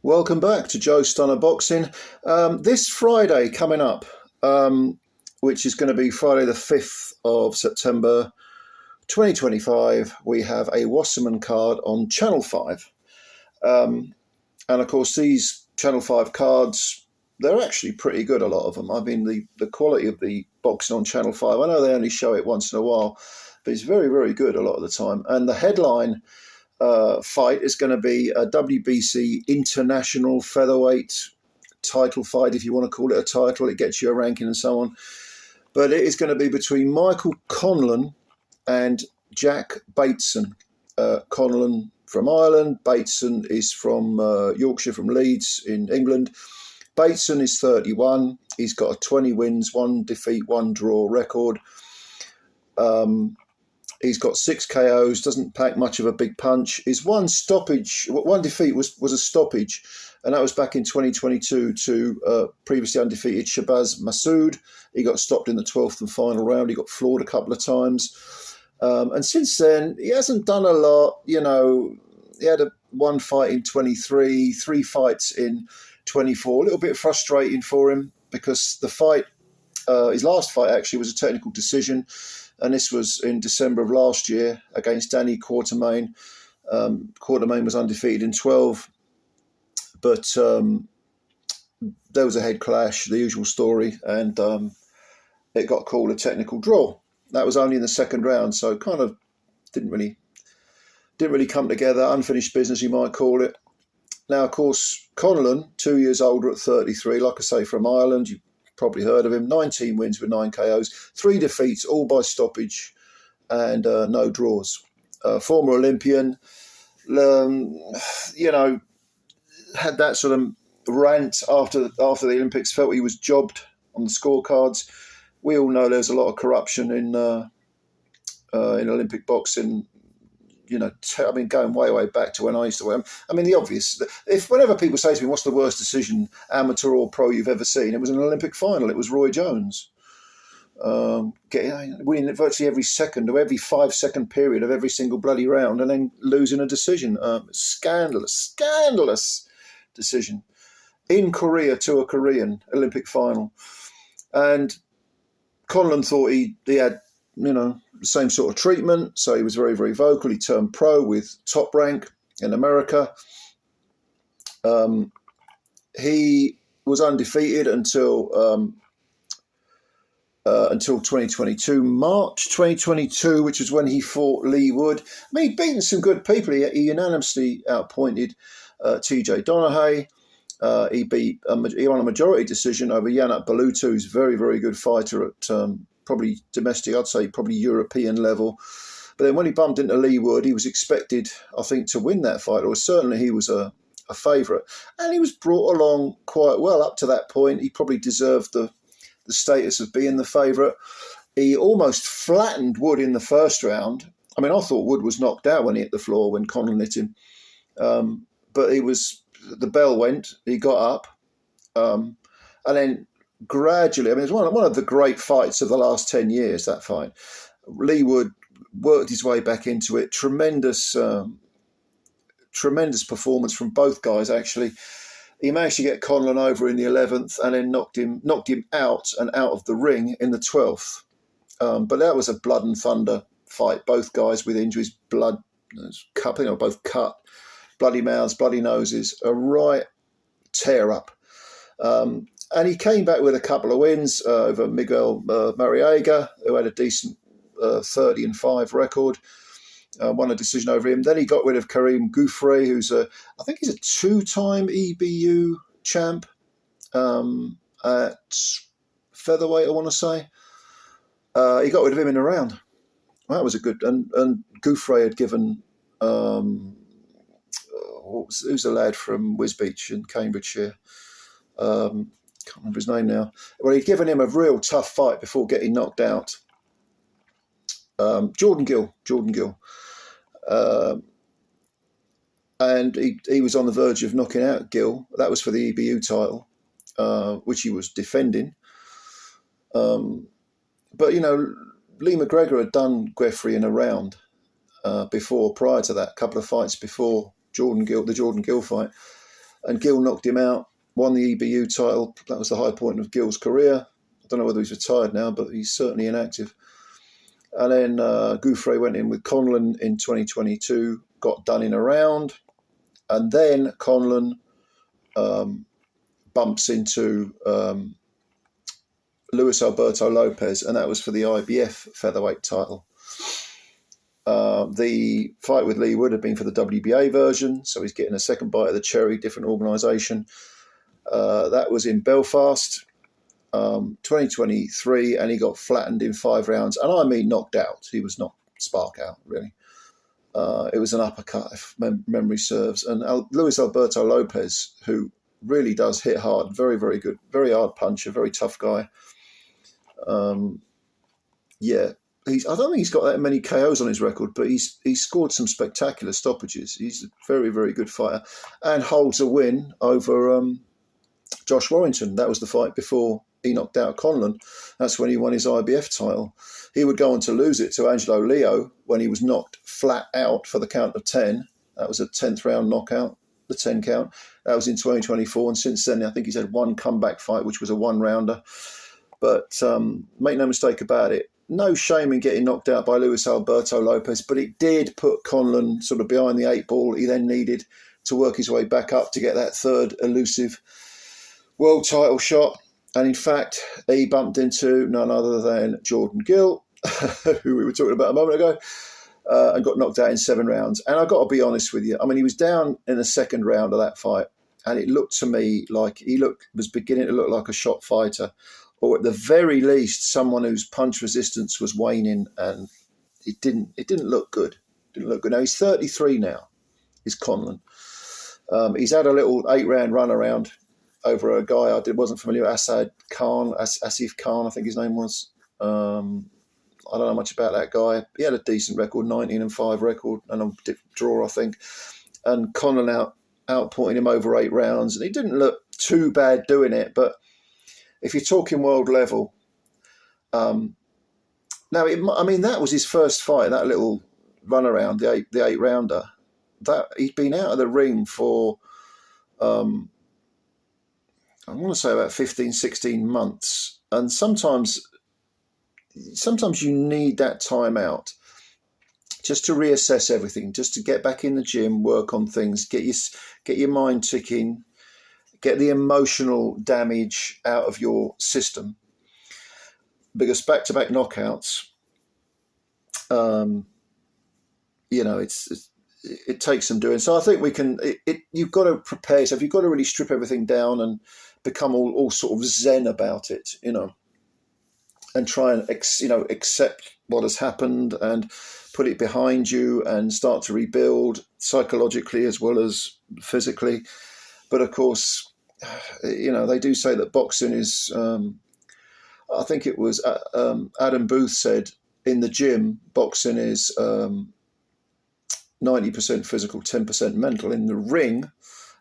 Welcome back to Joe Stunner Boxing. This Friday coming up, which is going to be Friday the 5th of September 2025, we have a Wasserman card on Channel 5. And of course, these Channel 5 cards, they're actually pretty good, a lot of them. I mean, the quality of the boxing on Channel 5, I know they only show it once in a while, but it's very, very good a lot of the time. And the headline fight is going to be a WBC International Featherweight title fight, if you want to call it a title. It gets you a ranking and so on. But it is going to be between Michael Conlan and Jack Bateson. Conlan from Ireland. Bateson is from Yorkshire, from Leeds in England. Bateson is 31. He's got a 20 wins, 1 defeat, 1 draw record. He's got 6 KOs, doesn't pack much of a big punch. His one defeat was a stoppage, and that was back in 2022 to previously undefeated Shabazz Massoud. He got stopped in the 12th and final round. He got floored a couple of times. And since then, he hasn't done a lot. You know, he had one fight in 23, 3 fights in 24. A little bit frustrating for him because the fight, his last fight actually was a technical decision. And this was in December of last year against Danny Quartermain. Quartermain was undefeated in 12, but there was a head clash, the usual story, and it got called a technical draw. That was only in the second round, so kind of didn't really come together. Unfinished business, you might call it. Now, of course, Conlan, 2 years older at 33, like I say, from Ireland. You probably heard of him. 19 wins with 9 KOs, 3 defeats, all by stoppage, and no draws. Former Olympian, you know, had that sort of rant after the Olympics. Felt he was jobbed on the scorecards. We all know there's a lot of corruption in Olympic boxing. You know, I mean, going way back to when I used to wear them. I mean, the obvious. Whenever people say to me, "What's the worst decision, amateur or pro, you've ever seen?" It was an Olympic final. It was Roy Jones winning virtually every second or every 5-second period of every single bloody round, and then losing a decision. Scandalous decision in Korea to a Korean Olympic final. And Conlan thought he had, you know, the same sort of treatment, so he was very, very vocal. He turned pro with Top Rank in America. He was undefeated until 2022, March 2022, which was when he fought Lee Wood. I mean, he'd beaten some good people. He unanimously outpointed TJ Donahue. He won a majority decision over Yannick Balutu, who's a very, very good fighter at probably domestic, I'd say probably European level. But then when he bumped into Lee Wood, he was expected, I think, to win that fight, or certainly he was a favourite. And he was brought along quite well up to that point. He probably deserved the status of being the favourite. He almost flattened Wood in the first round. I mean, I thought Wood was knocked out when he hit the floor, when Conlan hit him. But the bell went, he got up, and then gradually, I mean, it's one of the great fights of the last 10 years, that fight. Lee Wood worked his way back into it. Tremendous performance from both guys, actually. He managed to get Conlan over in the 11th and then knocked him out and out of the ring in the 12th. But that was a blood and thunder fight. Both guys with injuries, blood, both cut, bloody mouths, bloody noses, a right tear up. And he came back with a couple of wins over Miguel Mariega, who had a decent 30-5 record. Won a decision over him. Then he got rid of Karim Gouffre, who's I think he's a 2-time EBU champ at featherweight, I want to say. He got rid of him in a round. Well, that was a good. And Gouffre had given who's the lad from Wisbech in Cambridgeshire? Can't remember his name now. Well, he'd given him a real tough fight before getting knocked out. Jordan Gill. And he was on the verge of knocking out Gill. That was for the EBU title, which he was defending. But, you know, Lee McGregor had done Gueffrey in a round prior to that, a couple of fights before the Jordan Gill fight. and Gill knocked him out, won the EBU title. That was the high point of Gill's career. I don't know whether he's retired now, but he's certainly inactive. And then Gouffre went in with Conlan in 2022, got done in a round. And then Conlan bumps into Luis Alberto Lopez, and that was for the IBF featherweight title. The fight with Lee would have been for the WBA version, so he's getting a second bite of the cherry, different organisation. That was in Belfast, 2023, and he got flattened in 5 rounds, and I mean knocked out. He was not spark out, really. It was an uppercut, if memory serves. And Luis Alberto Lopez, who really does hit hard, very, very good, very hard puncher, very tough guy. I don't think he's got that many KOs on his record, but he's scored some spectacular stoppages. He's a very, very good fighter and holds a win over Josh Warrington. That was the fight before he knocked out Conlan. That's when he won his IBF title. He would go on to lose it to Angelo Leo when he was knocked flat out for the count of 10. That was a 10th round knockout, the 10 count. That was in 2024. And since then, I think he's had one comeback fight, which was a 1-rounder. But make no mistake about it, no shame in getting knocked out by Luis Alberto Lopez, but it did put Conlan sort of behind the 8 ball. He then needed to work his way back up to get that third elusive world title shot. And in fact, he bumped into none other than Jordan Gill, who we were talking about a moment ago, and got knocked out in 7 rounds. And I've got to be honest with you. I mean, he was down in the second round of that fight, and it looked to me like was beginning to look like a shot fighter, or at the very least, someone whose punch resistance was waning, and it didn't look good. Now he's 33 now. Is Conlan. He's had a little 8-round run around over a guy I wasn't familiar with, Asif Khan, I think his name was. I don't know much about that guy. He had a decent record, 19-5 record, and a draw, I think. And Conlan outpointing him over 8 rounds, and he didn't look too bad doing it, but if you're talking world level, that was his first fight, that little run around, the 8-rounder. That he'd been out of the ring for, I want to say about 15, 16 months. And sometimes you need that time out just to reassess everything, just to get back in the gym, work on things, get your mind ticking, get the emotional damage out of your system. Because back-to-back knockouts, it takes some doing. So I think we can. You've got to prepare yourself. You've got to really strip everything down and become all sort of zen about it, and try and accept what has happened and put it behind you and start to rebuild psychologically as well as physically. But of course, they do say that boxing is, I think it was Adam Booth said, in the gym, boxing is 90% physical, 10% mental. In the ring,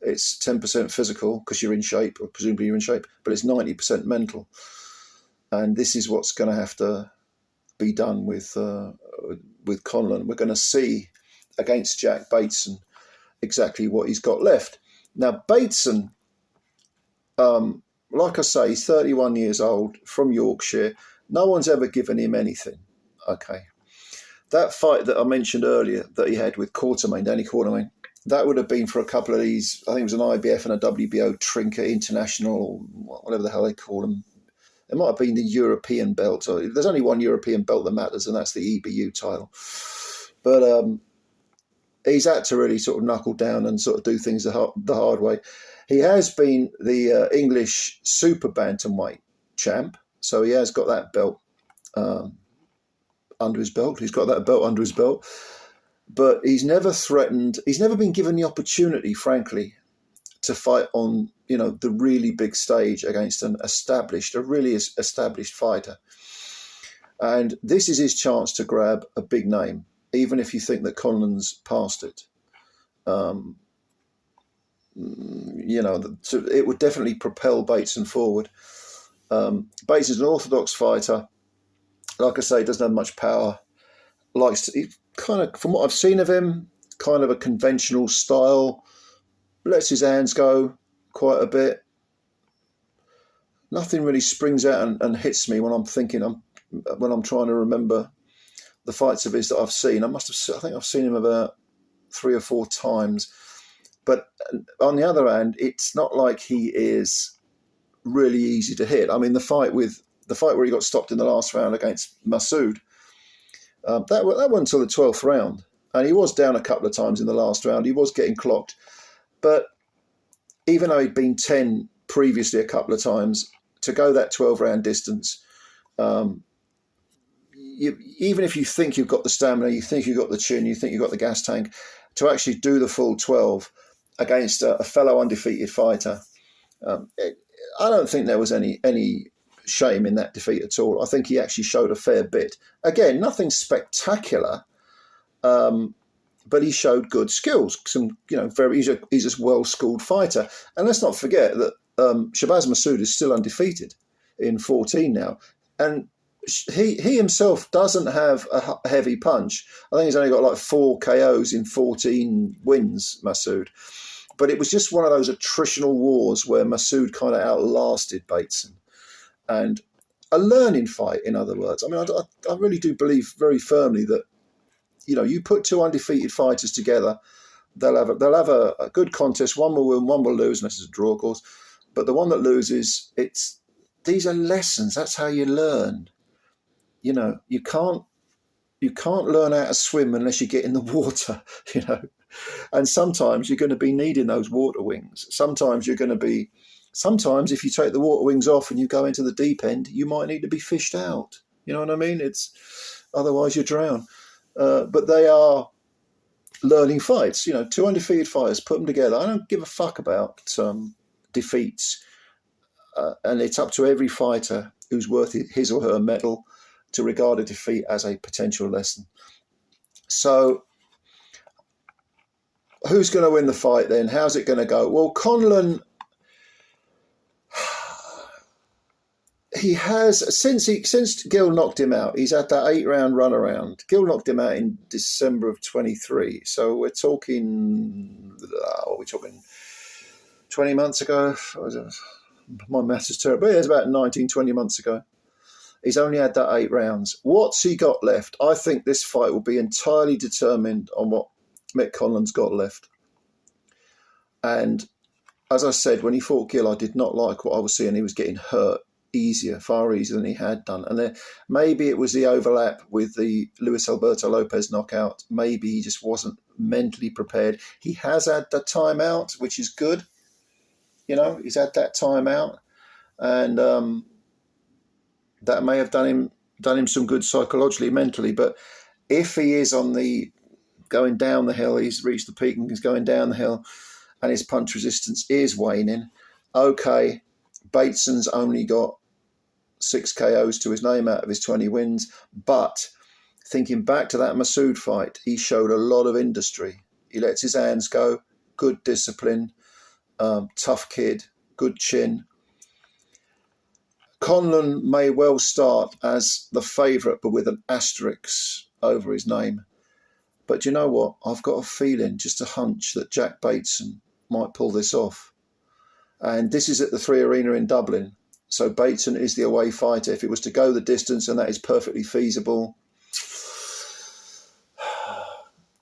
it's 10% physical because you're in shape, or presumably you're in shape, but it's 90% mental. And this is what's going to have to be done with Conlan. We're going to see against Jack Bateson exactly what he's got left. Now, Bateson, like I say, he's 31 years old, from Yorkshire. No one's ever given him anything. Okay. That fight that I mentioned earlier that he had with Danny Quartermain, that would have been for a couple of these, I think it was an IBF and a WBO Trinket International, whatever the hell they call them. It might have been the European belt. There's only one European belt that matters, and that's the EBU title. But he's had to really sort of knuckle down and sort of do things the hard way. He has been the English super bantamweight champ, so he has got that belt under his belt. He's got that belt under his belt. But he's never threatened, he's never been given the opportunity, frankly, to fight on, the really big stage against a really established fighter. And this is his chance to grab a big name, even if you think that Conlan's past it. It would definitely propel Bateson forward. Bateson's an orthodox fighter. Like I say, doesn't have much power. He kind of, from what I've seen of him, kind of a conventional style. lets his hands go quite a bit. Nothing really springs out and hits me when I'm trying to remember the fights of his that I've seen. I think I've seen him about 3 or 4 times. But on the other hand, it's not like he is really easy to hit. I mean, the fight where he got stopped in the last round against Masood, that went until the 12th round, and he was down a couple of times in the last round. He was getting clocked, but even though he'd been 10 previously a couple of times, to go that 12-round distance, even if you think you've got the stamina, you think you've got the chin, you think you've got the gas tank, to actually do the full 12 against a fellow undefeated fighter, I don't think there was any shame in that defeat at all. I think he actually showed a fair bit. Again, nothing spectacular, but he showed good skills. He's a well-schooled fighter, and let's not forget that Shabazz Masood is still undefeated in 14 now, and he himself doesn't have a heavy punch. I think he's only got like 4 KOs in 14 wins, Masood. But it was just one of those attritional wars where Masood kind of outlasted Bateson. And a learning fight, in other words. I mean, I really do believe very firmly that, you put 2 undefeated fighters together, they'll have a good contest. One will win, one will lose, unless it's a draw, of course. But the one that loses, these are lessons. That's how you learn. You can't learn how to swim unless you get in the water, And sometimes you're going to be needing those water wings. Sometimes if you take the water wings off and you go into the deep end, you might need to be fished out. You know what I mean? Otherwise you drown. But they are learning fights. 2 undefeated fighters, put them together. I don't give a fuck about defeats. And it's up to every fighter who's worth his or her medal to regard a defeat as a potential lesson. So who's going to win the fight then? How's it going to go? Well, Conlan, he has, since Gil knocked him out, he's had that 8-round runaround. Gil knocked him out in December of 23. So we're talking, 20 months ago? My maths is terrible. It's about 19, 20 months ago. He's only had that 8 rounds. What's he got left? I think this fight will be entirely determined on what Mick Conlan's got left. And as I said, when he fought Gil, I did not like what I was seeing. He was getting hurt far easier than he had done. And maybe it was the overlap with the Luis Alberto Lopez knockout. Maybe he just wasn't mentally prepared. He has had the timeout, which is good. He's had that timeout. And that may have done him some good psychologically, mentally. But if he is going down the hill, he's reached the peak and he's going down the hill, and his punch resistance is waning. Okay, Bateson's only got 6 KOs to his name out of his 20 wins. But thinking back to that Masood fight, he showed a lot of industry. He lets his hands go, good discipline, tough kid, good chin. Conlan may well start as the favourite, but with an asterisk over his name. But you know what? I've got a feeling, just a hunch, that Jack Bateson might pull this off. And this is at the 3 Arena in Dublin. So Bateson is the away fighter. If it was to go the distance, and that is perfectly feasible.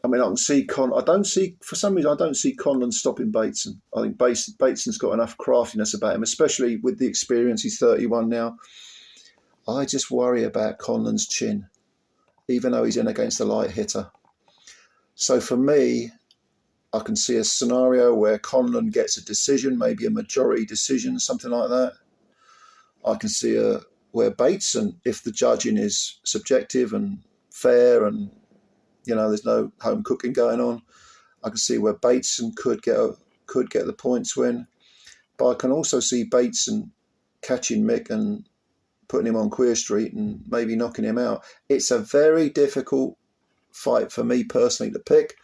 I mean, for some reason, I don't see Conlan stopping Bateson. I think Bateson's got enough craftiness about him, especially with the experience. He's 31 now. I just worry about Conlan's chin, even though he's in against a light hitter. So for me, I can see a scenario where Conlan gets a decision, maybe a majority decision, something like that. I can see where Bateson, if the judging is subjective and fair and there's no home cooking going on, I can see where Bateson could get the points win. But I can also see Bateson catching Mick and putting him on Queer Street and maybe knocking him out. It's a very difficult fight for me personally to pick.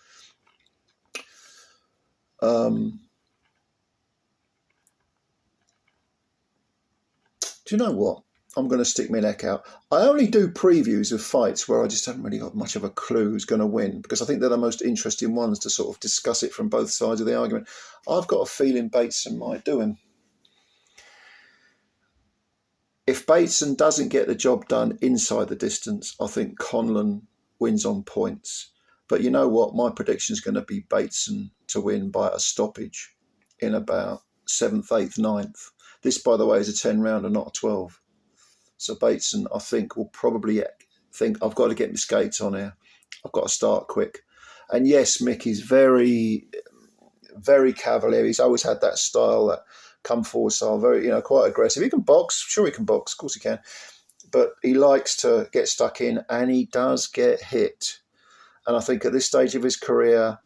Do you know what? I'm going to stick my neck out. I only do previews of fights where I just haven't really got much of a clue who's going to win, because I think they're the most interesting ones to sort of discuss it from both sides of the argument. I've got a feeling Bateson might do him. If Bateson doesn't get the job done inside the distance, I think Conlan wins on points. But you know what? My prediction is going to be Bateson to win by a stoppage in about 7th, 8th, 9th. This, by the way, is a 10 rounder, not a 12. So Bateson, I think, will probably think, I've got to get my skates on here. I've got to start quick. And yes, Mickey's very, very cavalier. He's always had that style, that come forward style, very, quite aggressive. He can box. Sure, he can box. Of course he can. But he likes to get stuck in, and he does get hit. And I think at this stage of his career,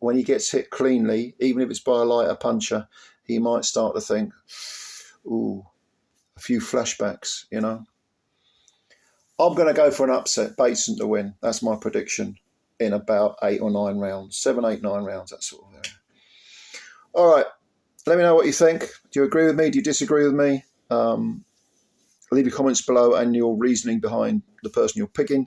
when he gets hit cleanly, even if it's by a lighter puncher, he might start to think, ooh, a few flashbacks, I'm going to go for an upset, Bateson to win. That's my prediction in about 8 or 9 rounds. 7, 8, 9 rounds, that sort of area. All right, let me know what you think. Do you agree with me? Do you disagree with me? Leave your comments below and your reasoning behind the person you're picking.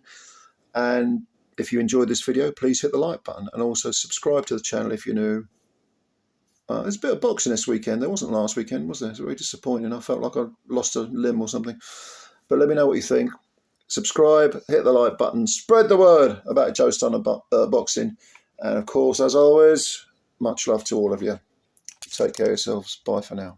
And if you enjoyed this video, please hit the like button and also subscribe to the channel if you're new. There's a bit of boxing this weekend. There wasn't last weekend, was there? It's very disappointing. I felt like I lost a limb or something. But let me know what you think. Subscribe, hit the like button, spread the word about Joe Stunner boxing. And of course, as always, much love to all of you. Take care of yourselves. Bye for now.